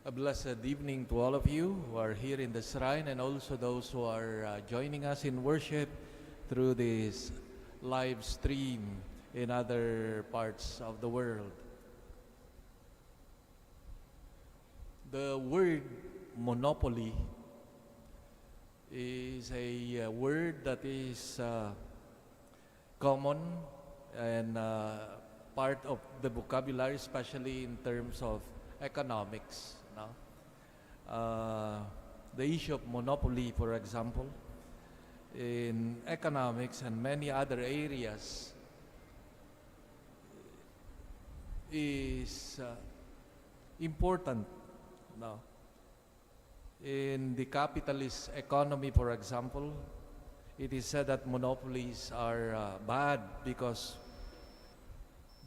A blessed evening to all of you who are here in the shrine and also those who are joining us in worship through this live stream in other parts of the world. The word monopoly is a word that is common and part of the vocabulary, especially in terms of economics. No? The issue of monopoly, for example, in economics and many other areas is important. No? In the capitalist economy, for example, it is said that monopolies are bad because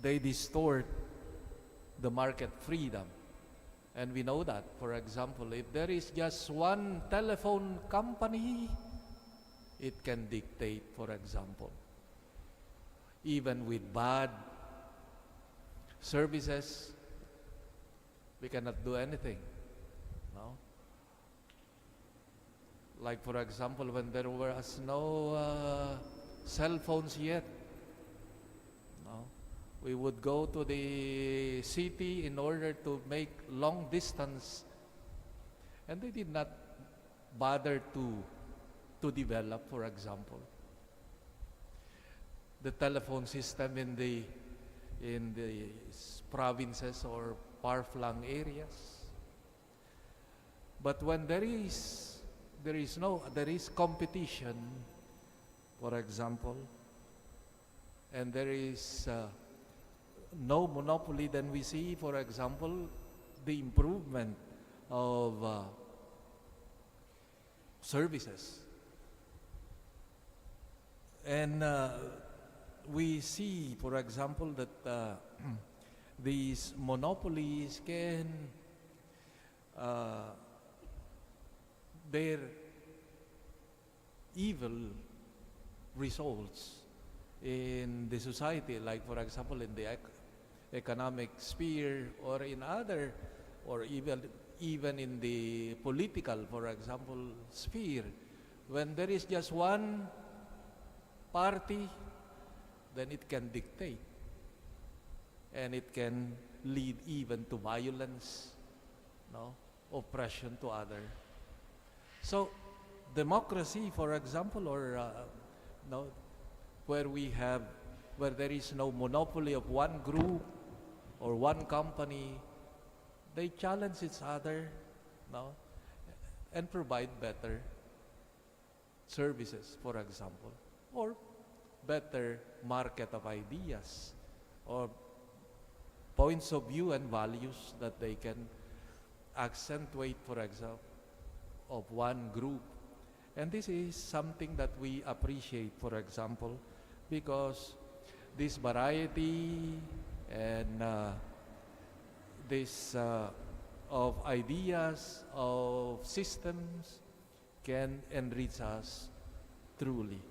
they distort the market freedom. And we know that, for example, if there is just one telephone company, it can dictate, for example. Even with bad services, we cannot do anything. No? Like, for example, when there was no cell phones yet, no? We would go to the city in order to make long distance, and they did not bother to develop, for example, the telephone system in the provinces or far-flung areas. But when there is competition, for example, and there is no monopoly, then we see, for example, the improvement of services. And we see, for example, that these monopolies can bear evil results in the society, like, for example, in the economic sphere or in other, or even in the political, for example, sphere. When there is just one party, then it can dictate, and it can lead even to violence, no, oppression to other. So democracy, for example, or no, where there is no monopoly of one group or one company, they challenge each other, no, and provide better services, for example, or better market of ideas or points of view and values that they can accentuate, for example, of one group. And this is something that we appreciate, for example, because this variety and this of ideas, of systems can enrich us truly.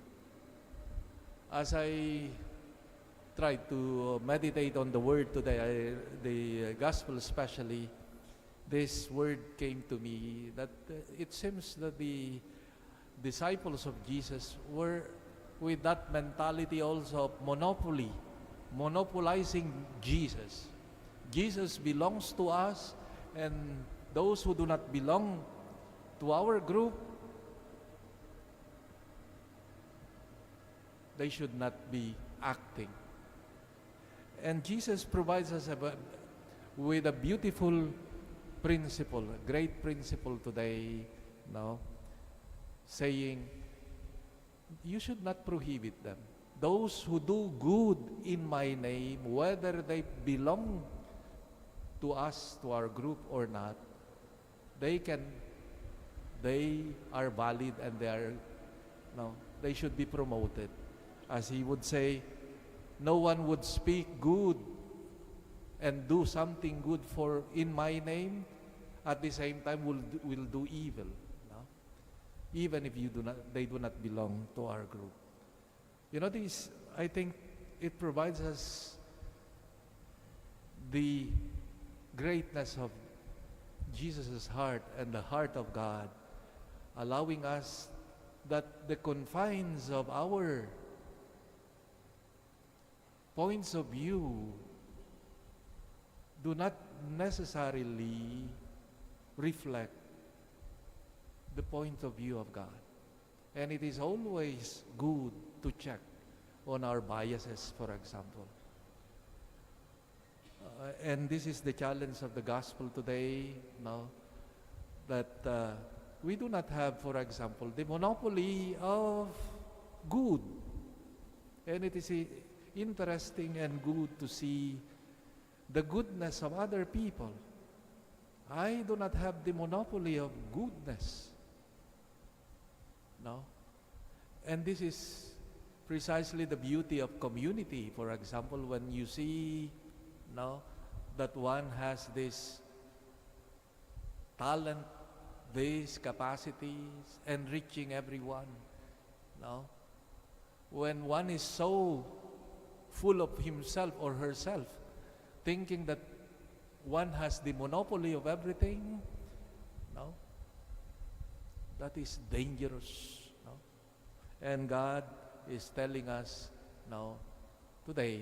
As I try to meditate on the word today, the gospel especially, this word came to me that it seems that the disciples of Jesus were with that mentality also of monopoly, monopolizing Jesus. Jesus belongs to us, and those who do not belong to our group, they should not be acting. And Jesus provides us with a beautiful principle, a great principle today, no? Saying, you should not prohibit them. Those who do good in my name, whether they belong to us, to our group or not, they are valid, and they should be promoted. As he would say, no one would speak good and do something good in my name, at the same time will do evil. Even if they do not belong to our group. This, I think, it provides us the greatness of Jesus' heart and the heart of God, allowing us that the confines of our points of view do not necessarily reflect the point of view of God. And it is always good to check on our biases, for example. And this is the challenge of the gospel today, no? That we do not have, for example, the monopoly of good. And it is interesting and good to see the goodness of other people. I do not have the monopoly of goodness. No? And this is precisely the beauty of community. For example, when you see, no, that one has this talent, these capacities, enriching everyone. No? When one is so full of himself or herself, thinking that one has the monopoly of everything, no? That is dangerous. No? And God is telling us now, today,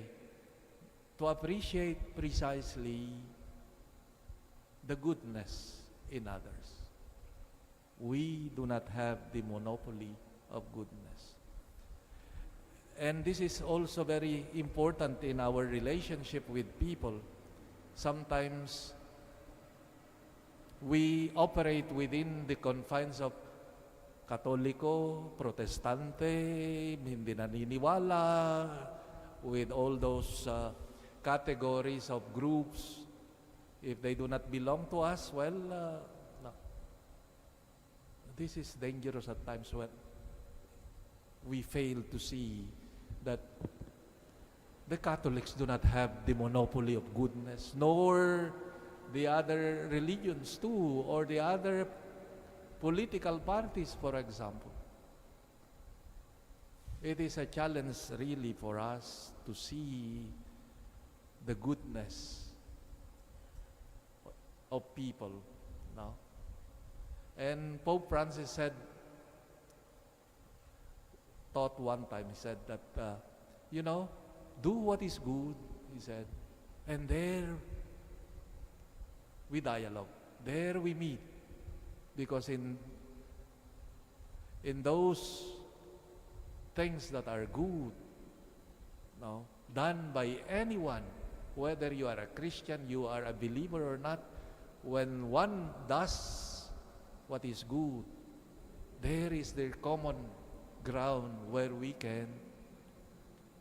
to appreciate precisely the goodness in others. We do not have the monopoly of goodness. And this is also very important in our relationship with people. Sometimes we operate within the confines of Katoliko, Protestante, hindi naniniwala, with all those categories of groups. If they do not belong to us, well, no. This is dangerous at times when we fail to see that the Catholics do not have the monopoly of goodness, nor the other religions too, or the other political parties, for example. It is a challenge really for us to see the goodness of people, no? And Pope Francis taught one time, he said that, do what is good, he said, and there we dialogue, there we meet. Because in those things that are good, no, done by anyone, whether you are a Christian, you are a believer or not, when one does what is good, there is the common ground where we can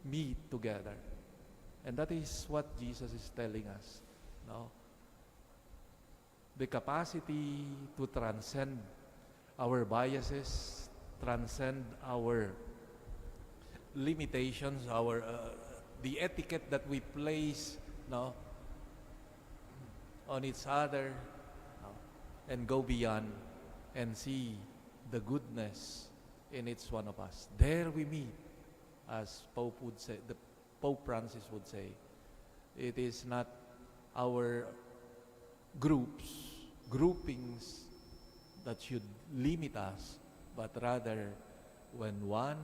meet together. And that is what Jesus is telling us. No? The capacity to transcend our biases, transcend our limitations, our the etiquette that we place, no, on each other, no, and go beyond and see the goodness in each one of us. There we meet, as Pope would say, the Pope Francis would say. It is not our groupings that should limit us, but rather when one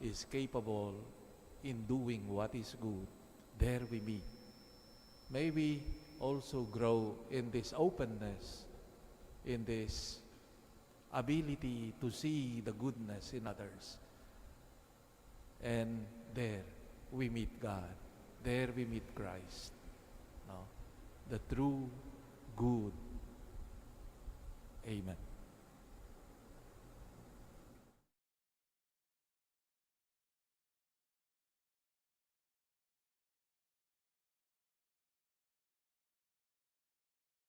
is capable in doing what is good, there we meet. May we also grow in this openness, in this ability to see the goodness in others. And there we meet God. There we meet Christ. No? The true good. Amen.